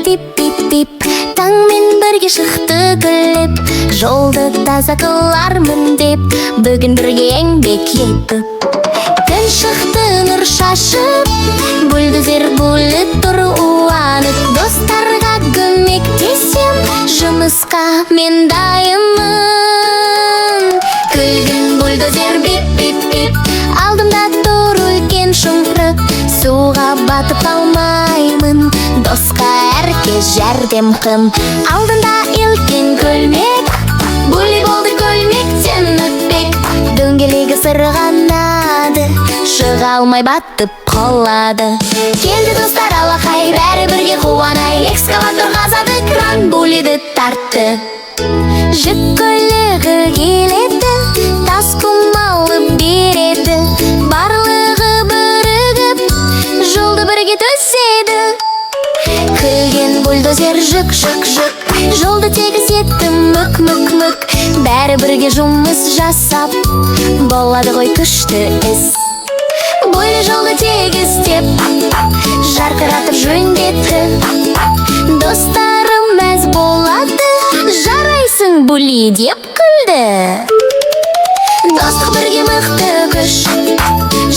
дип таңмен бірге шықты күліп, жолды таза қылармын деп бүгін бірге еңбек етіп. Күн шықты нұр шашып, бульдозер болып тұр уанып, достарға көмектесем, жұмысқа мен дайынмын. Күлгін бульдозер бип, алдымда тұр үлкен шұңқыр, суға батып қалмаймын, досқа әркез жәрдем қым. Алдында үлкен көлмек, були болды көлмектен өтпек, дөңгелегі сырғанады, шыға алмай батып қалады. Келді достар алақай, бәрі бірге қуанай, экскаватор қазады, кран булиді тартты. Жүк көлігі келеді, тас құм алып береді, барлығы бірігіп жолды бірге төседі. Күлген бульдозер жүк, жолды тегіс етті мүк, бәрі бірге жұмыс жасап болады ғой күшті іс. Бойлы жолды тегістеп, жарқыратып жөндетті, достарым мәз болады, жарайсың були деп күлді. Достық бірге мықты күш,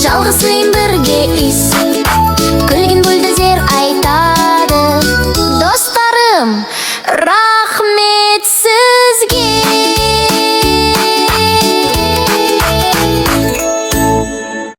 жалғызсың бірге ис,